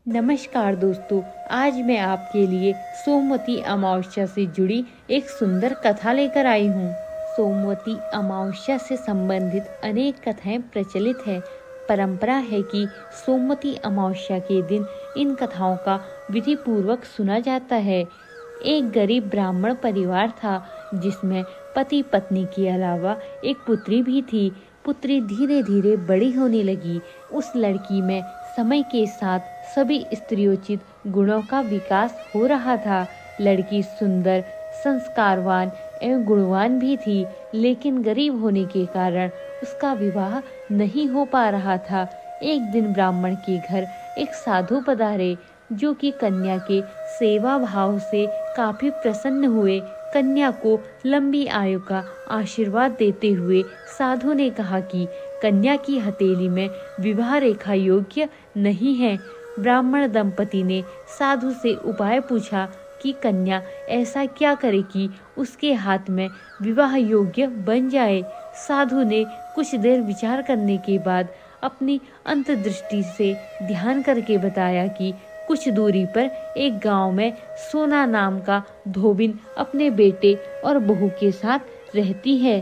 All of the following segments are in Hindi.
नमस्कार दोस्तों, आज मैं आपके लिए सोमवती अमावस्या से जुड़ी एक सुंदर कथा लेकर आई हूँ। सोमवती अमावस्या से संबंधित अनेक कथाएं प्रचलित है। परंपरा है कि सोमवती अमावस्या के दिन इन कथाओं का विधि पूर्वक सुना जाता है। एक गरीब ब्राह्मण परिवार था जिसमें पति पत्नी के अलावा एक पुत्री भी थी। पुत्री धीरे धीरे बड़ी होने लगी। उस लड़की में समय के साथ सभी स्त्रियोचित गुणों का विकास हो रहा था। लड़की सुंदर, संस्कारवान एवं गुणवान भी थी, लेकिन गरीब होने के कारण उसका विवाह नहीं हो पा रहा था। एक दिन ब्राह्मण के घर एक साधु पधारे, जो कि कन्या के सेवा भाव से काफी प्रसन्न हुए। कन्या को लंबी आयु का आशीर्वाद देते हुए साधु ने कहा कि कन्या की हथेली में विवाह रेखा योग्य नहीं है। ब्राह्मण दंपति ने साधु से उपाय पूछा कि कन्या ऐसा क्या करे कि उसके हाथ में विवाह योग्य बन जाए। साधु ने कुछ देर विचार करने के बाद अपनी अंतर्दृष्टि से ध्यान करके बताया कि कुछ दूरी पर एक गांव में सोना नाम का धोबिन अपने बेटे और बहू के साथ रहती है,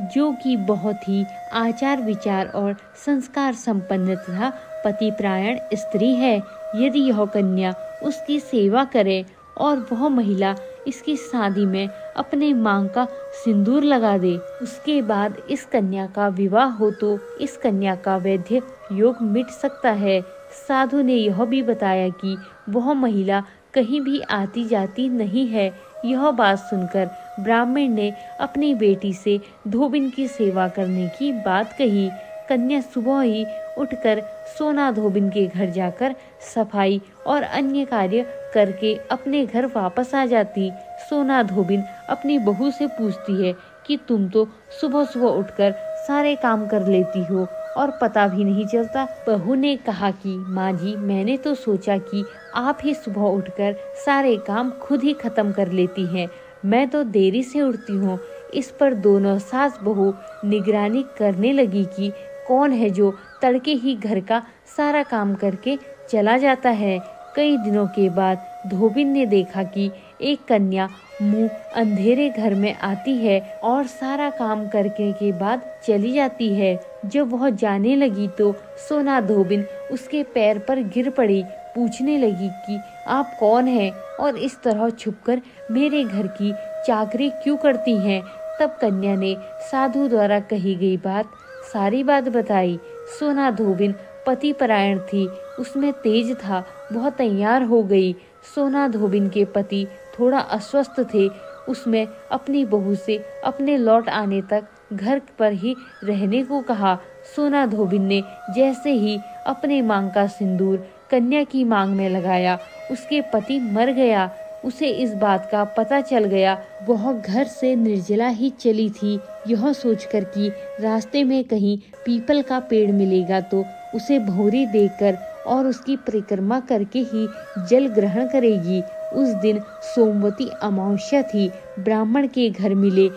जो कि बहुत ही आचार विचार और संस्कार संपन्न तथा पतिपरायण स्त्री है। यदि यह कन्या उसकी सेवा करे और वह महिला इसकी शादी में अपने मांग का सिंदूर लगा दे, उसके बाद इस कन्या का विवाह हो तो इस कन्या का वैद्य योग मिट सकता है। साधु ने यह भी बताया कि वह महिला कहीं भी आती जाती नहीं है। यह बात सुनकर ब्राह्मण ने अपनी बेटी से धोबिन की सेवा करने की बात कही। कन्या सुबह ही उठकर सोना धोबिन के घर जाकर सफाई और अन्य कार्य करके अपने घर वापस आ जाती। सोना धोबिन अपनी बहू से पूछती है कि तुम तो सुबह सुबह उठकर सारे काम कर लेती हो और पता भी नहीं चलता। बहू ने कहा कि माँ जी, मैंने तो सोचा कि आप ही सुबह उठकर सारे काम खुद ही खत्म कर लेती हैं। मैं तो देरी से उठती हूँ। इस पर दोनों सास बहू निगरानी करने लगी कि कौन है जो तड़के ही घर का सारा काम करके चला जाता है। कई दिनों के बाद धोबिन ने देखा कि एक कन्या मुंह अंधेरे घर में आती है और सारा काम करने के बाद चली जाती है। जब वह जाने लगी तो सोना धोबिन उसके पैर पर गिर पड़ी। पूछने लगी कि आप कौन हैं और इस तरह छुपकर मेरे घर की चाकरी क्यों करती हैं। तब कन्या ने साधु द्वारा कही गई सारी बात बताई। सोना धोबिन पतिपरायण थी, उसमें तेज था, वह तैयार हो गई। सोना धोबिन के पति थोड़ा अस्वस्थ थे। उसमें अपनी बहू से अपने लौट आने तक घर पर ही रहने को कहा। सोना धोबिन ने जैसे ही अपने मांग का सिंदूर कन्या की मांग में लगाया, उसके पति मर गया। उसे इस बात का पता चल गया। वह घर से निर्जला ही चली थी, यह सोचकर कि रास्ते में कहीं पीपल का पेड़ मिलेगा तो उसे भौरी देकर और उसकी परिक्रमा करके ही जल ग्रहण करेगी। उस दिन सोमवती अमावस्या थी। ब्राह्मण के घर मिले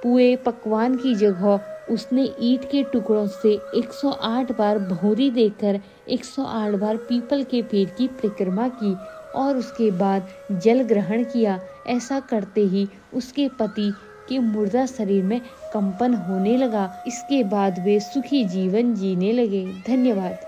पुए पकवान की जगह उसने ईंट के टुकड़ों से 108 बार भौरी देकर 108 बार पीपल के पेड़ की परिक्रमा की और उसके बाद जल ग्रहण किया। ऐसा करते ही उसके पति के मुर्दा शरीर में कंपन होने लगा। इसके बाद वे सुखी जीवन जीने लगे। धन्यवाद।